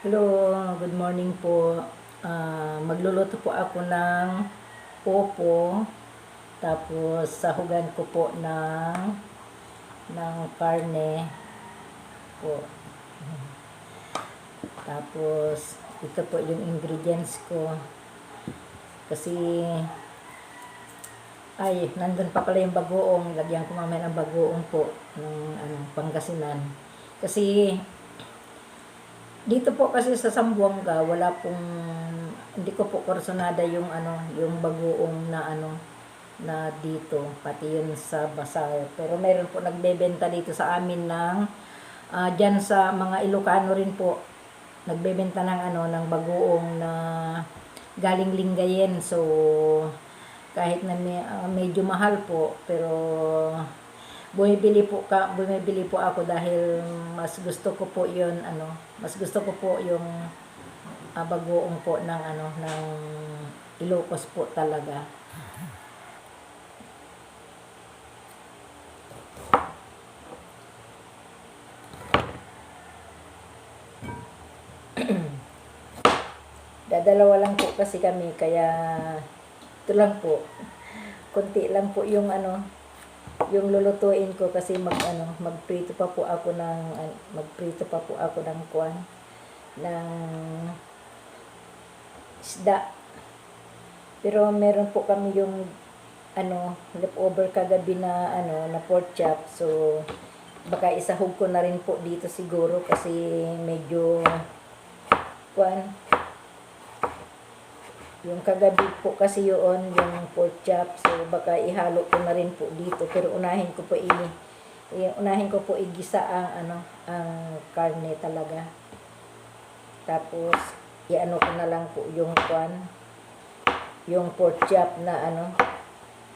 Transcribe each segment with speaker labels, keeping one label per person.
Speaker 1: Hello, good morning po. Magluluto po ako ng opo, tapos sahugan ko po ng karne po. Tapos ito po yung ingredients ko. Kasi nandun pa pala yung bagoong. Lagyan ko mamaya ng bagoong po ng Pangasinan. Kasi dito po kasi sa Zamboanga, wala pong, hindi ko po kursunada yung yung bagoong na dito, pati yun sa Basar. Pero meron po nagbebenta dito sa amin ng, dyan sa mga Ilocano rin po, nagbebenta ng bagoong na galing Lingayen. So, kahit na medyo mahal po, pero bumibili po ako dahil mas gusto ko po 'yon mas gusto ko po yung bagoong po ng Ilocos po talaga. Dadalawa lang po kasi kami, kaya ito lang po. Konti lang po yung lulutuin ko kasi magprito pa po ako ng kuan ng isda. Pero meron po kami yung leftover kagabi na pork chop. So baka isahog ko na rin po dito siguro kasi medyo kuan yung kagabi po kasi yung pork chop, so baka ihalo ko na rin po dito, pero unahin ko po igisa ang karne talaga. Tapos iano ko na lang po yung pork chop na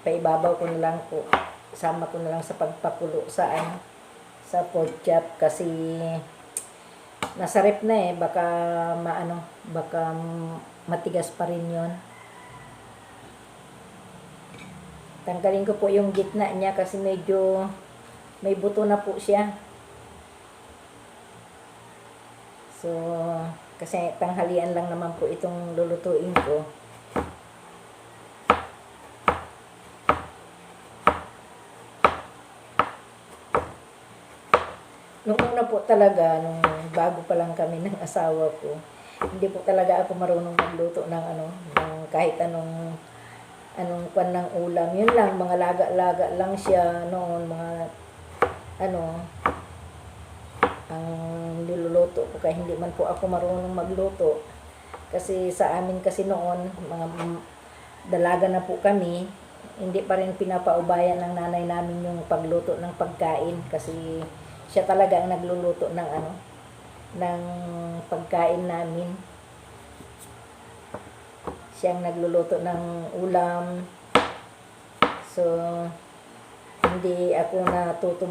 Speaker 1: paibabaw ko na lang po, sama ko na lang sa pagpakulo sa pork chop kasi nasa rep na baka baka matigas pa rin yun. Tanggalin ko po yung gitna niya kasi medyo may buto na po siya. So, kasi tanghalian lang naman po itong lulutuin ko. Nung una po talaga, nung bago pa lang kami ng asawa ko, hindi po talaga ako marunong magluto ng ng kahit anong kwan ng ulam. Yun lang, mga laga-laga lang siya noon, mga ang niluluto ko, kaya hindi man po ako marunong magluto. Kasi sa amin kasi noon, mga dalaga na po kami, hindi pa rin pinapaubayan ng nanay namin yung pagluto ng pagkain kasi siya talaga ang nagluluto ng pagkain namin. Siyang nagluluto ng ulam. So hindi ako natuto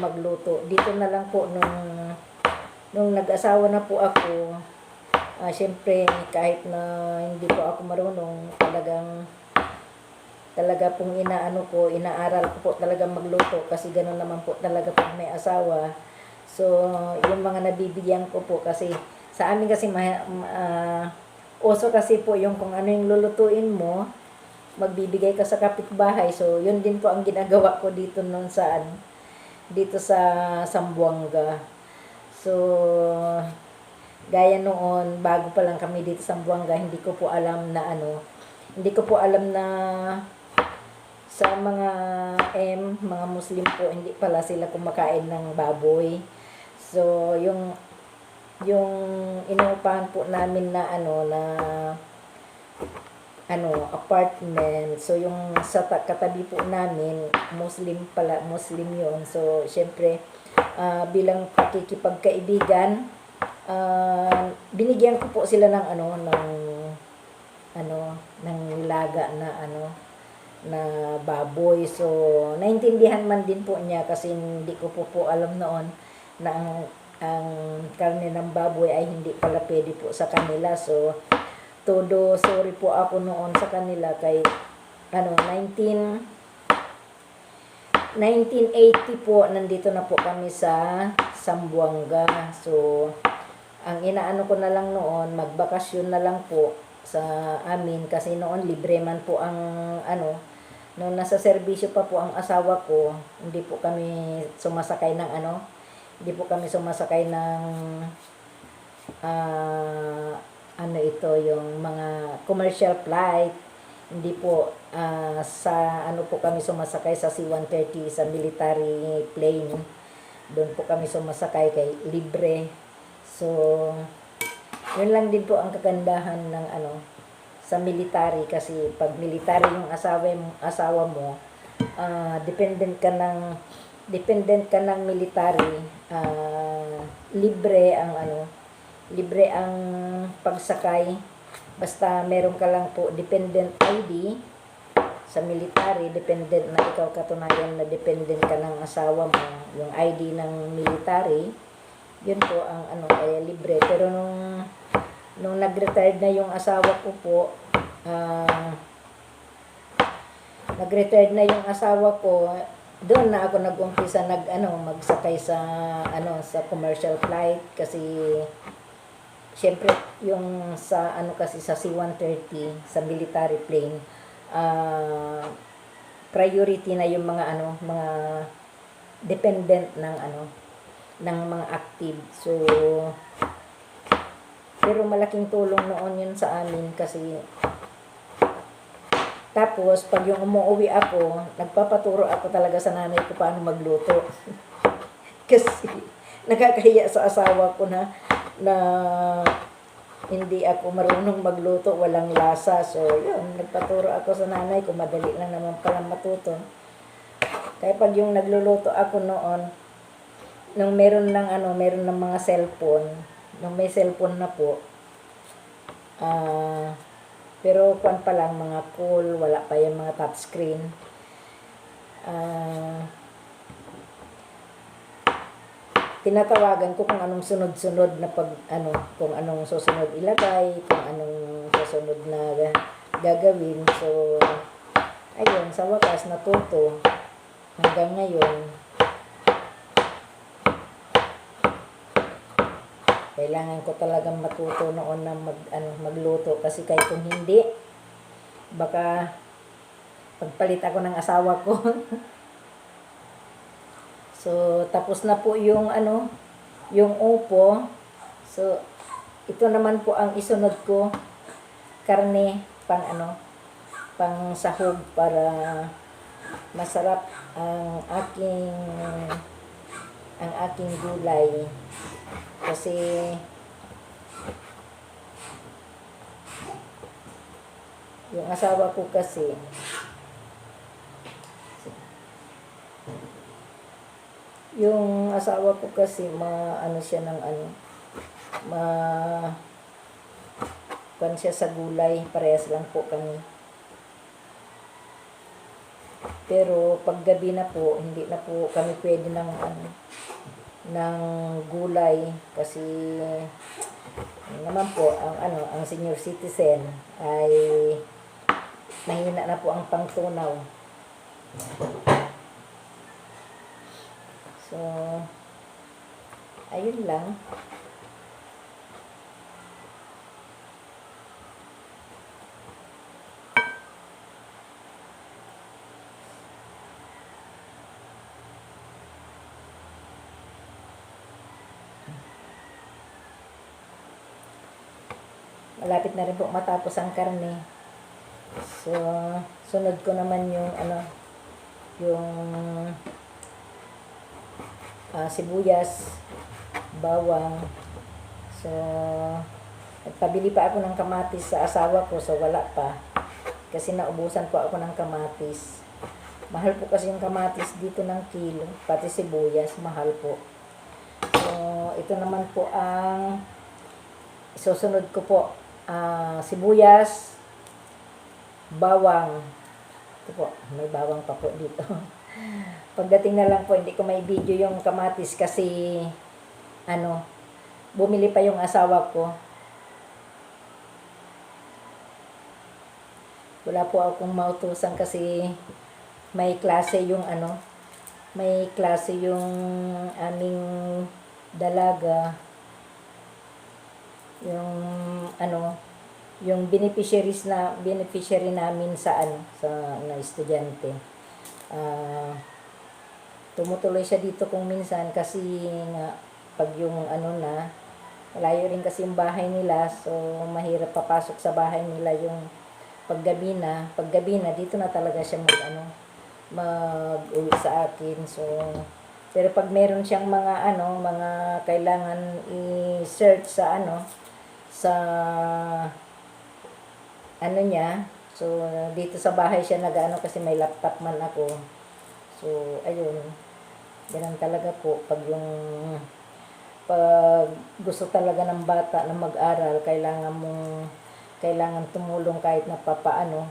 Speaker 1: magluto. Dito na lang po nung nag-asawa na po ako, syempre kahit na hindi po ako marunong, talaga pong inaaral ko po talaga magluto kasi ganoon naman po talaga pag may asawa. So, yung mga nabibigyan ko po kasi sa amin kasi uso kasi po yung kung ano yung lulutuin mo, magbibigay ka sa kapitbahay. So, yun din po ang ginagawa ko dito noon dito sa Zamboanga. So, gaya noon, bago pa lang kami dito sa Zamboanga, hindi ko po alam na sa mga Muslim po, hindi pala sila kumakain ng baboy. So, yung inuupahan po namin na apartment. So, yung sa katabi po namin, Muslim yun. So, syempre, bilang pakikipagkaibigan, binigyan ko po sila ng ng laga na baboy. So, naintindihan man din po niya kasi hindi ko po alam noon na ang karne ng baboy ay hindi pala pwede po sa kanila. So, todo sorry po ako noon sa kanila kay 1980 po, nandito na po kami sa Zamboanga. So, ang inaano ko na lang noon, magbakasyon na lang po sa amin kasi noon libre man po ang ano, noong nasa serbisyo pa po ang asawa ko, hindi po kami sumasakay ng ano, hindi po kami sumasakay ng ano ito, yung mga commercial flight. Hindi po sa ano po kami sumasakay sa C-130 sa military plane. Doon po kami sumasakay kay libre. So, yun lang din po ang kagandahan ng ano sa military kasi pag military yung asawa mo, dependent ka ng military, libre ang ano, libre ang pagsakay. Basta meron ka lang po dependent ID sa military, dependent na ikaw katunayan na dependent ka ng asawa mo, yung ID ng military, yun po ang ano, kaya libre. Pero nung nag-retired na yung asawa ko po, nag-retired na yung asawa ko, doon na ako nag-umpisa magsakay sa sa commercial flight kasi syempre yung sa kasi sa C-130 sa military plane, priority na yung mga mga dependent ng mga active. So pero malaking tulong noon yun sa amin kasi tapos pag yung umuwi ako, nagpapaturo ako talaga sa nanay ko paano magluto. Kasi nakakahiya sa asawa ko na hindi ako marunong magluto, walang lasa. So, yun, nagpaturo ako sa nanay ko, madali lang naman palang matuto. Kaya pag yung nagluluto ako noon, nung meron ng mga cellphone, nung may cellphone na po, pero kuwan pa lang, mga call, wala pa yung mga touchscreen. Tinatawagan ko kung anong sunod-sunod na kung anong susunod ilagay, kung anong susunod na gagawin. So, ayun, sa wakas natuto hanggang ngayon. Kailangan ko talagang matuto noon na magluto kasi kahit kung hindi, baka pagpalit ako ng asawa ko. So, tapos na po yung yung upo. So, ito naman po ang isunod ko, karne pang sahog para masarap ang aking gulay. Kasi yung asawa ko kasi siya ng kan siya sa gulay, parehas lang po kami. Pero pag gabi na po, hindi na po kami pwede ng gulay kasi naman po ang senior citizen ay mahina na po ang pangtunaw. So, ayun lang. Malapit na rin po matapos ang karne. So, sunod ko naman yung sibuyas, bawang. So, nagpabili pa ako ng kamatis sa asawa ko, so wala pa. Kasi naubusan po ako ng kamatis. Mahal po kasi yung kamatis dito ng kilo, pati sibuyas, mahal po. So, ito naman po ang susunod ko po. Sibuyas, bawang. Ito po, may bawang pa po dito. Pagdating na lang po, hindi ko may video yung kamatis kasi bumili pa yung asawa ko. Wala po akong mautusan kasi may klase yung may klase yung aming dalaga, yung ano, yung beneficiary namin sa na estudyante. Tumutuloy siya dito kung minsan kasi nga pag yung malayo rin kasi yung bahay nila, so mahirap papasok sa bahay nila yung paggabi na dito na talaga siya mag-uwi sa akin. So pero pag meron siyang mga kailangan i-search sa sa niya, so dito sa bahay siya kasi may laptop man ako. So ayun, ganun talaga po pag gusto talaga ng bata na mag-aral, kailangan tumulong kahit na papaano,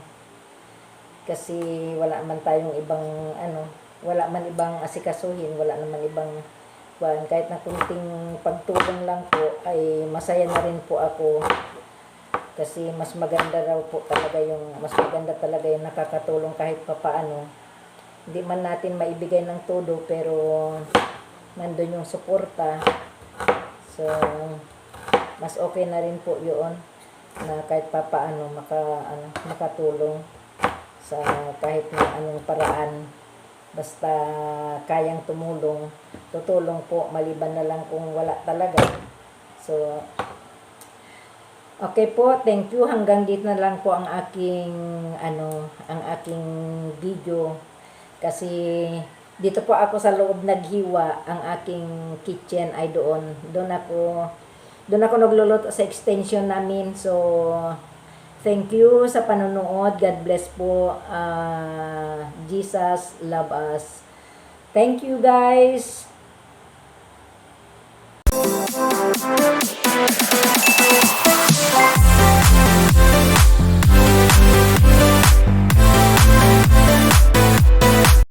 Speaker 1: kasi wala man tayong wala man ibang asikasuhin, wala naman ibang kahit na kunting pagtulong lang po ay masaya na rin po ako, kasi mas maganda talaga yung nakakatulong kahit papaano. Hindi man natin maibigay ng todo, pero nandun yung suporta. So mas okay na rin po yun, na kahit papaano makatulong sa kahit na anong paraan, basta kayang tutulong po, maliban na lang kung wala talaga. So okay po, thank you. Hanggang dito na lang po ang aking video, kasi dito po ako sa loob naghiwa. Ang aking kitchen ay doon ako nagluluto sa extension namin. So thank you sa panonood. God bless po. Jesus love us. Thank you guys.